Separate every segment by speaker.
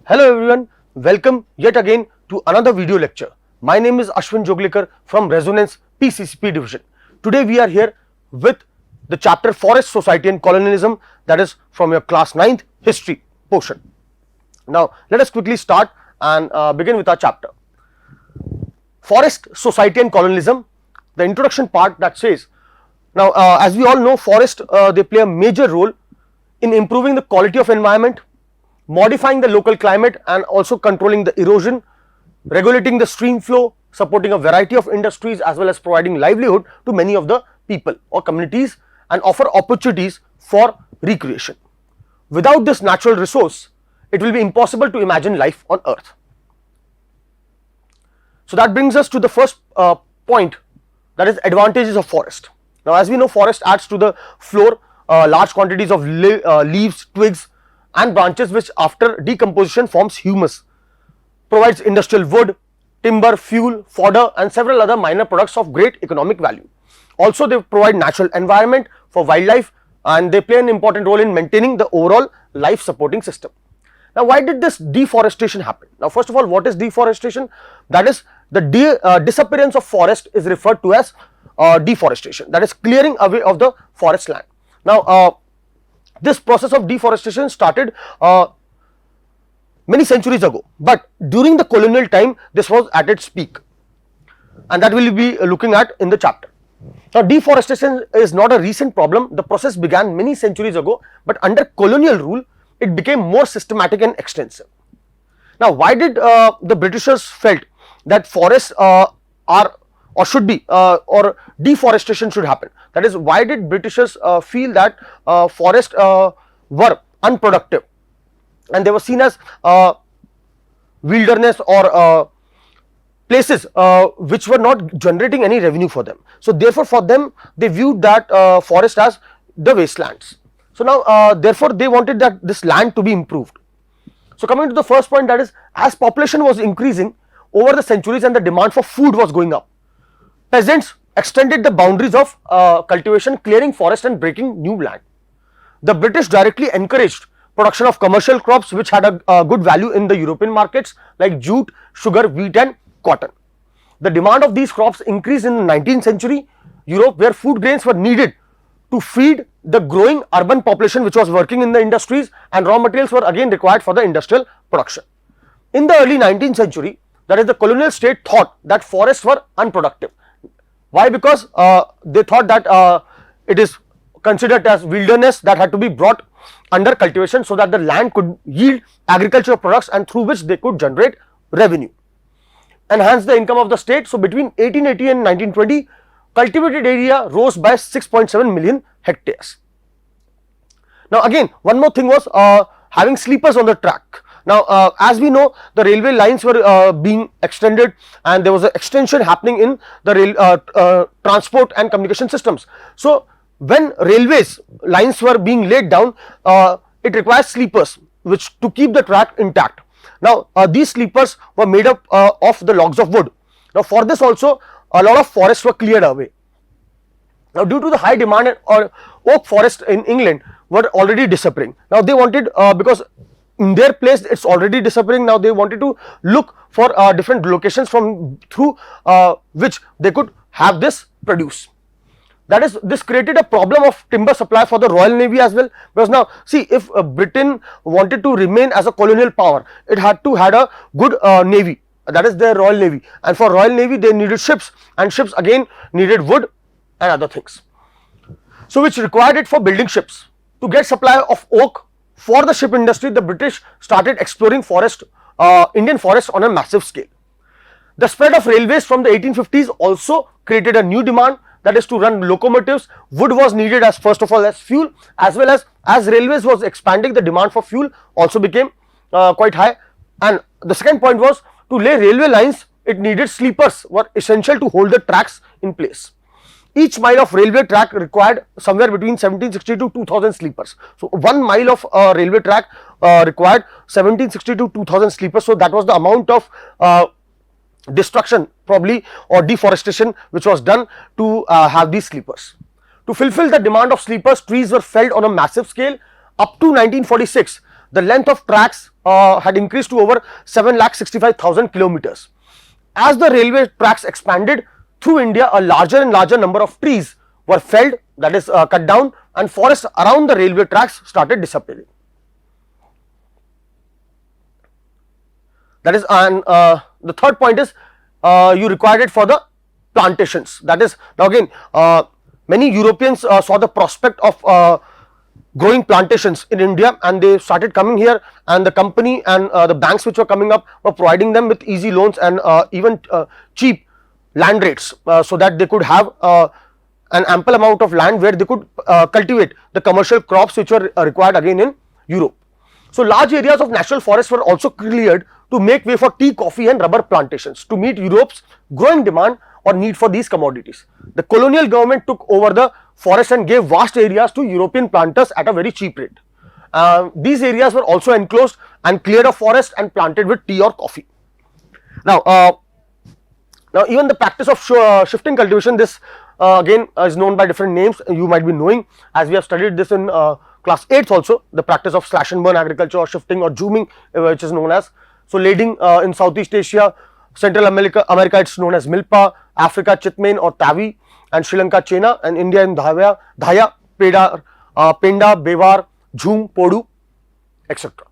Speaker 1: Hello everyone, welcome yet again to another video lecture. My name is Ashwin Joglikar from Resonance PCCP division. Today we are here with the chapter Forest, Society and Colonialism, that is from your class 9th history portion. Now let us quickly start and begin with our chapter. Forest, Society and Colonialism, the introduction part that says, now as we all know, forest they play a major role in improving the quality of environment, modifying the local climate and also controlling the erosion, regulating the stream flow, supporting a variety of industries as well as providing livelihood to many of the people or communities and offer opportunities for recreation. Without this natural resource, it will be impossible to imagine life on earth. So that brings us to the first point, that is advantages of forest. Now as we know, forest adds to the floor large quantities of leaves, twigs and branches which after decomposition forms humus, provides industrial wood, timber, fuel, fodder and several other minor products of great economic value. Also they provide natural environment for wildlife and they play an important role in maintaining the overall life supporting system. Now why did this deforestation happen? Now first of all, what is deforestation? That is the disappearance of forest is referred to as deforestation, that is clearing away of the forest land. Now this process of deforestation started many centuries ago, but during the colonial time this was at its peak, and that we will be looking at in the chapter. Now deforestation is not a recent problem, the process began many centuries ago, but under colonial rule it became more systematic and extensive. Now why did the Britishers felt that forests are or should be or deforestation should happen? That is, why did Britishers feel that forests were unproductive and they were seen as wilderness or places which were not generating any revenue for them. So therefore for them they viewed that forest as the wastelands. So now therefore they wanted that this land to be improved. So coming to the first point, that is, as population was increasing over the centuries and the demand for food was going up, peasants extended the boundaries of cultivation, clearing forest and breaking new land. The British directly encouraged production of commercial crops which had a good value in the European markets like jute, sugar, wheat and cotton. The demand of these crops increased in the 19th century Europe, where food grains were needed to feed the growing urban population which was working in the industries, and raw materials were again required for the industrial production. In the early 19th century, that is, the colonial state thought that forests were unproductive. Why? Because they thought that it is considered as wilderness that had to be brought under cultivation so that the land could yield agricultural products and through which they could generate revenue, enhance the income of the state. So between 1880 and 1920, cultivated area rose by 6.7 million hectares. Now again, one more thing was having sleepers on the track. Now as we know, the railway lines were being extended and there was an extension happening in the rail transport and communication systems. So when railways lines were being laid down, it requires sleepers which to keep the track intact. Now these sleepers were made up of the logs of wood. Now for this also a lot of forests were cleared away. Now due to the high demand or oak forest in England were already disappearing. Now they wanted because in their place it's already disappearing, now they wanted to look for different locations from through which they could have this produce. That is, this created a problem of timber supply for the Royal Navy as well, because now see, if Britain wanted to remain as a colonial power, it had to had a good navy, that is their Royal Navy, and for Royal Navy they needed ships, and ships again needed wood and other things, so which required it for building ships. To get supply of oak for the ship industry, the British started exploring forest, Indian forests on a massive scale. The spread of railways from the 1850s also created a new demand, that is to run locomotives. Wood was needed as first of all as fuel, as well as railways was expanding, the demand for fuel also became quite high. And the second point was, to lay railway lines it needed sleepers were essential to hold the tracks in place. Each mile of railway track required somewhere between 1760 to 2000 sleepers. So 1 mile of railway track required 1760 to 2000 sleepers. So that was the amount of destruction probably or deforestation which was done to have these sleepers. To fulfill the demand of sleepers, trees were felled on a massive scale. Up to 1946, the length of tracks had increased to over 7,65,000 kilometers. As the railway tracks expanded through India, a larger and larger number of trees were felled, that is cut down, and forests around the railway tracks started disappearing. That is, and the third point is you required it for the plantations. That is, now again many Europeans saw the prospect of growing plantations in India, and they started coming here, and the company and the banks which were coming up were providing them with easy loans and even cheap land rates, so that they could have an ample amount of land where they could cultivate the commercial crops which were required again in Europe. So large areas of national forests were also cleared to make way for tea, coffee and rubber plantations to meet Europe's growing demand or need for these commodities. The colonial government took over the forest and gave vast areas to European planters at a very cheap rate. These areas were also enclosed and cleared of forest and planted with tea or coffee. Now even the practice of shifting cultivation, this again is known by different names. You might be knowing, as we have studied this in class 8th also, the practice of slash and burn agriculture or shifting or zooming, which is known as. So lading in Southeast Asia, Central America it's known as milpa, Africa chitmain or tavi, and Sri Lanka chena, and India in dhaya, penda, bevar, jhum, podu, etc.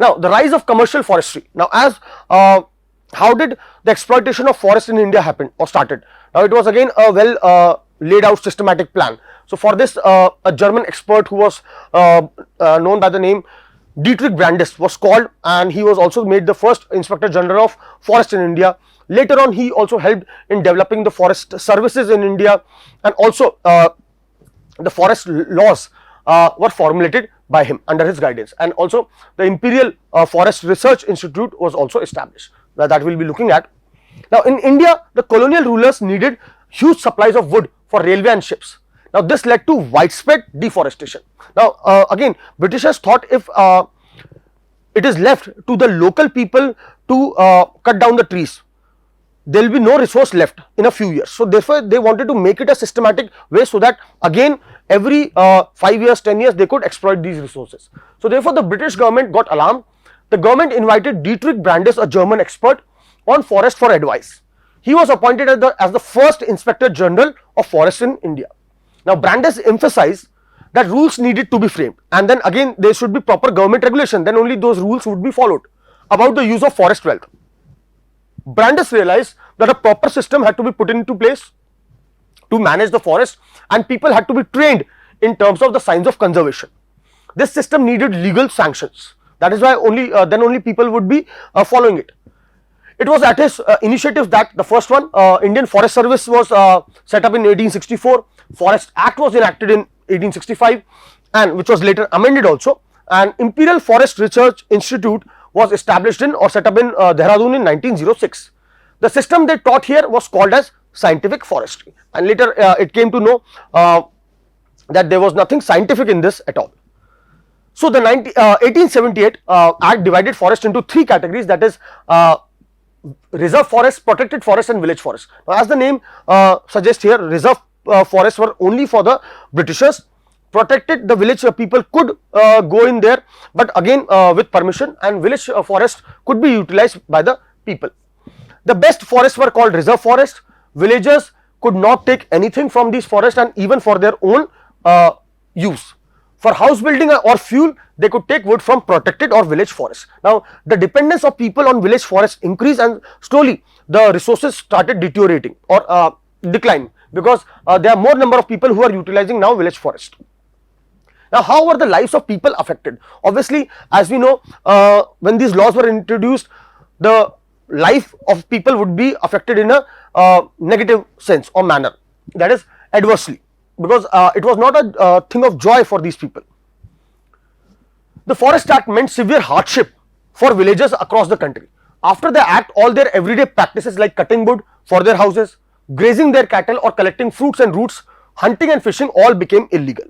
Speaker 1: Now the rise of commercial forestry. Now as how did the exploitation of forest in India happen or started? Now it was again a well laid out systematic plan. So for this a German expert who was known by the name Dietrich Brandes was called, and he was also made the first Inspector General of Forest in India. Later on he also helped in developing the forest services in India, and also the forest laws were formulated by him under his guidance, and also the Imperial Forest Research Institute was also established that we will be looking at. Now in India, the colonial rulers needed huge supplies of wood for railway and ships. Now this led to widespread deforestation. Now again Britishers thought if it is left to the local people to cut down the trees, there will be no resource left in a few years. So therefore they wanted to make it a systematic way, so that again every 5 years, 10 years they could exploit these resources. So therefore the British government got alarmed. The government invited Dietrich Brandes, a German expert on forest, for advice. He was appointed as the first Inspector General of Forests in India. Now Brandes emphasized that rules needed to be framed, and then again there should be proper government regulation, then only those rules would be followed about the use of forest wealth. Brandes realized that a proper system had to be put into place to manage the forest, and people had to be trained in terms of the science of conservation. This system needed legal sanctions. That is why then only people would be following it. It was at his initiative that the first one, Indian Forest Service, was set up in 1864. Forest Act was enacted in 1865, and which was later amended also. And Imperial Forest Research Institute was established in or set up in Dehradun in 1906. The system they taught here was called as scientific forestry, and later it came to know that there was nothing scientific in this at all. So the 1878 Act divided forest into three categories, that is reserve forest, protected forest and village forest. Now as the name suggests here, reserve forests were only for the Britishers. Protected, the village people could go in there, but again with permission, and village forest could be utilized by the people. The best forests were called reserve forest. Villagers could not take anything from these forests, and even for their own use. For house building or fuel, they could take wood from protected or village forests. Now the dependence of people on village forests increased, and slowly the resources started deteriorating or declining, because there are more number of people who are utilizing now village forest. Now how were the lives of people affected? Obviously, as we know, when these laws were introduced, the life of people would be affected in a negative sense or manner, that is adversely, because it was not a thing of joy for these people. The Forest Act meant severe hardship for villagers across the country. After the act, all their everyday practices like cutting wood for their houses, grazing their cattle or collecting fruits and roots, hunting and fishing all became illegal.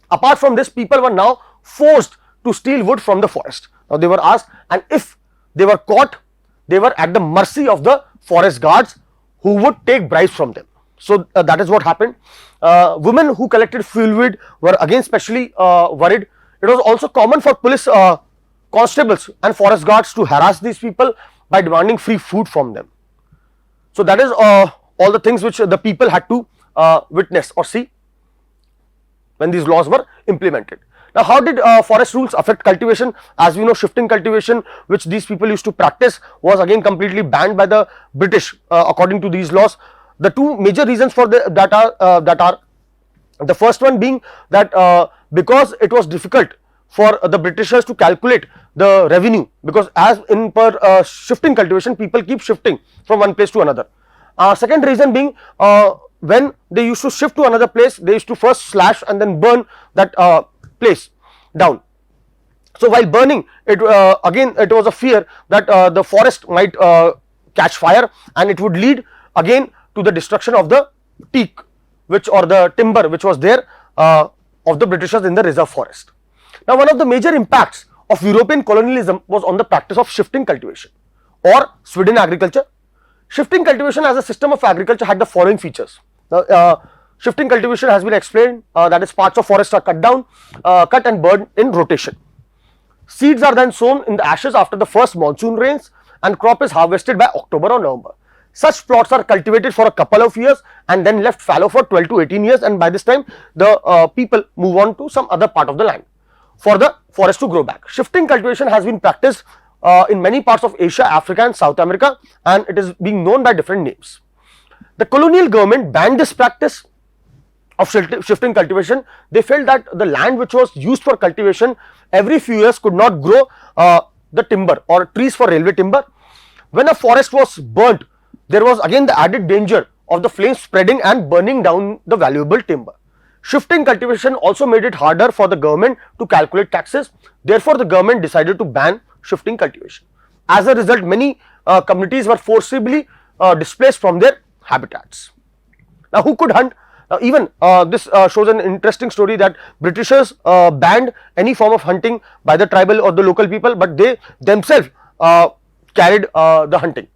Speaker 1: Apart from this, people were now forced to steal wood from the forest. Now they were asked, and if they were caught, they were at the mercy of the forest guards, who would take bribes from them. So that is what happened. Women who collected fuel wood were again specially worried it was also common for police constables and forest guards to harass these people by demanding free food from them. So that is all the things which the people had to witness or see when these laws were implemented. Now, how did forest rules affect cultivation? As we know, shifting cultivation, which these people used to practice, was again completely banned by the British according to these laws. The two major reasons for that are the first one being that because it was difficult for the Britishers to calculate the revenue, because as in per shifting cultivation, people keep shifting from one place to another. Second reason being when they used to shift to another place, they used to first slash and then burn that place down. So while burning it, again it was a fear that the forest might catch fire, and it would lead again to the destruction of the teak, which or the timber which was there of the Britishers in the reserve forest. Now, one of the major impacts of European colonialism was on the practice of shifting cultivation or Sweden agriculture. Shifting cultivation as a system of agriculture had the following features. Now, shifting cultivation has been explained, that is, parts of forest are cut and burned in rotation. Seeds are then sown in the ashes after the first monsoon rains, and crop is harvested by October or November. Such plots are cultivated for a couple of years and then left fallow for 12 to 18 years, and by this time the people move on to some other part of the land for the forest to grow back. Shifting cultivation has been practiced in many parts of Asia, Africa and South America, and it is being known by different names. The colonial government banned this practice of shifting cultivation. They felt that the land which was used for cultivation every few years could not grow the timber or trees for railway timber. When a forest was burnt, there was again the added danger of the flames spreading and burning down the valuable timber. Shifting cultivation also made it harder for the government to calculate taxes. Therefore, the government decided to ban shifting cultivation. As a result, many communities were forcibly displaced from their habitats. Now, who could hunt? Now, even this shows an interesting story that Britishers banned any form of hunting by the tribal or the local people, but they themselves carried the hunting.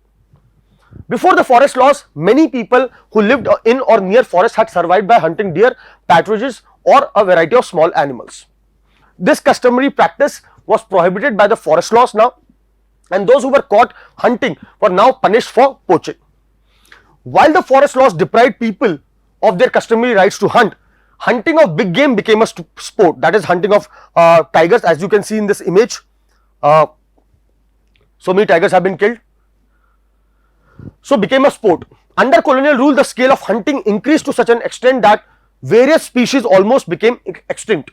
Speaker 1: Before the forest laws, many people who lived in or near forests had survived by hunting deer, partridges or a variety of small animals. This customary practice was prohibited by the forest laws now, and those who were caught hunting were now punished for poaching. While the forest laws deprived people of their customary rights to hunt, hunting of big game became a sport, that is hunting of tigers. As you can see in this image, so many tigers have been killed. So became a sport. Under colonial rule, the scale of hunting increased to such an extent that various species almost became extinct,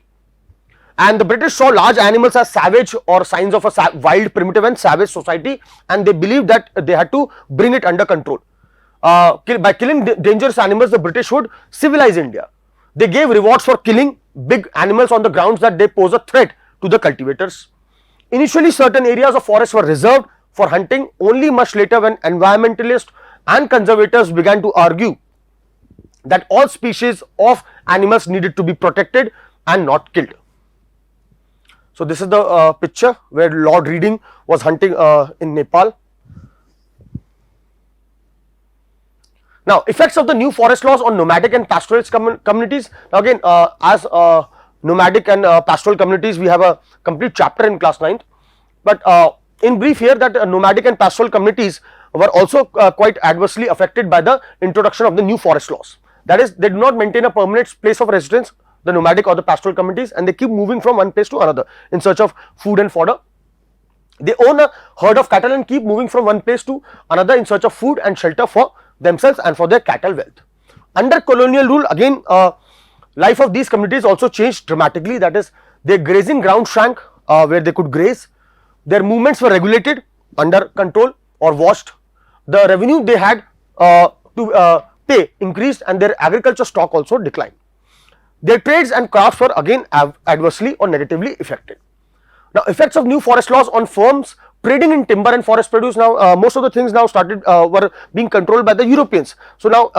Speaker 1: and the British saw large animals as savage or signs of a wild, primitive and savage society, and they believed that they had to bring it under control. By killing dangerous animals, the British would civilize India. They gave rewards for killing big animals on the grounds that they pose a threat to the cultivators. Initially, certain areas of forest were reserved for hunting. Only much later, when environmentalists and conservators began to argue that all species of animals needed to be protected and not killed. So this is the picture where Lord Reading was hunting in Nepal. Now, effects of the new forest laws on nomadic and pastoralist communities. Now again, as nomadic and pastoral communities, we have a complete chapter in class 9th, but in brief here, that nomadic and pastoral communities were also quite adversely affected by the introduction of the new forest laws. That is, they do not maintain a permanent place of residence, the nomadic or the pastoral communities, and they keep moving from one place to another in search of food and fodder. They own a herd of cattle and keep moving from one place to another in search of food and shelter for themselves and for their cattle wealth. Under colonial rule, again life of these communities also changed dramatically. That is, their grazing ground shrank where they could graze. Their movements were regulated, under control or watched. The revenue they had to pay increased, and their agriculture stock also declined. Their trades and crafts were again adversely or negatively affected. Now, effects of new forest laws on firms trading in timber and forest produce. Now, most of the things now started were being controlled by the Europeans. So now,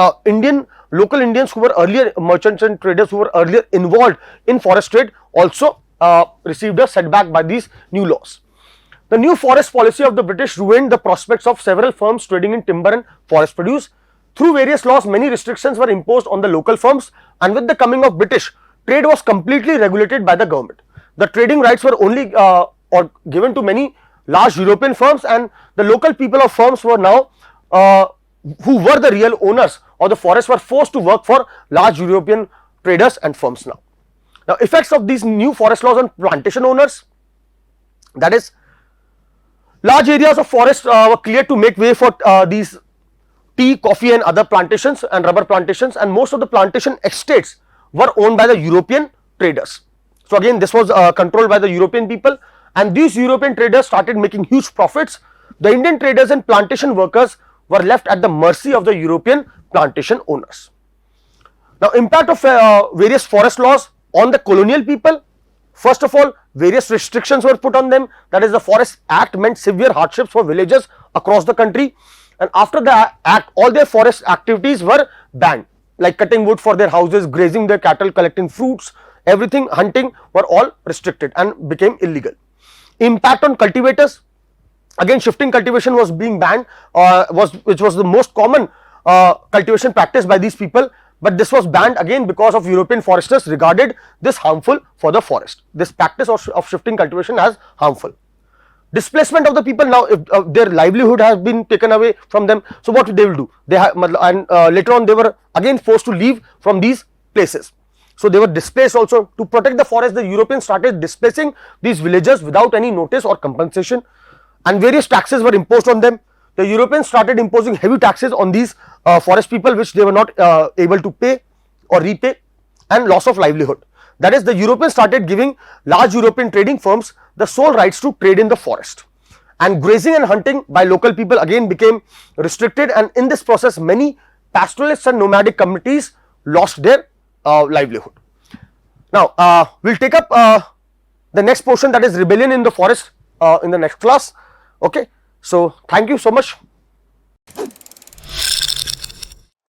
Speaker 1: local Indians who were earlier merchants and traders who were earlier involved in forest trade also received a setback by these new laws. The new forest policy of the British ruined the prospects of several firms trading in timber and forest produce. Through various laws, many restrictions were imposed on the local firms, and with the coming of British, trade was completely regulated by the government. the trading rights were only or given to many large European firms, and the local people of firms were now who were the real owners of the forest were forced to work for large European traders and firms now. Now, effects of these new forest laws on plantation owners, that is, large areas of forest were cleared to make way for these tea, coffee and other plantations and rubber plantations, and most of the plantation estates were owned by the European traders. So, again this was controlled by the European people, and these European traders started making huge profits. The Indian traders and plantation workers were left at the mercy of the European plantation owners. Now, impact of various forest laws on the colonial people. First of all, various restrictions were put on them, that is, the Forest Act meant severe hardships for villages across the country, and after the act all their forest activities were banned, like cutting wood for their houses, grazing their cattle, collecting fruits, everything, hunting were all restricted and became illegal. Impact on cultivators, again shifting cultivation was being banned, which was the most common cultivation practice by these people, but this was banned again because of European foresters regarded this harmful for the forest. This practice of shifting cultivation as harmful. Displacement of the people, now if their livelihood has been taken away from them, so what they will do, they have, and later on they were again forced to leave from these places. So, they were displaced also. To protect the forest, the Europeans started displacing these villagers without any notice or compensation, and various taxes were imposed on them. The Europeans started imposing heavy taxes on these forest people, which they were not able to pay or repay, and loss of livelihood. That is, the Europeans started giving large European trading firms the sole rights to trade in the forest, and grazing and hunting by local people again became restricted, and in this process many pastoralists and nomadic communities lost their livelihood. Now, we will take up the next portion, that is rebellion in the forest, in the next class. Okay. So, thank you so much.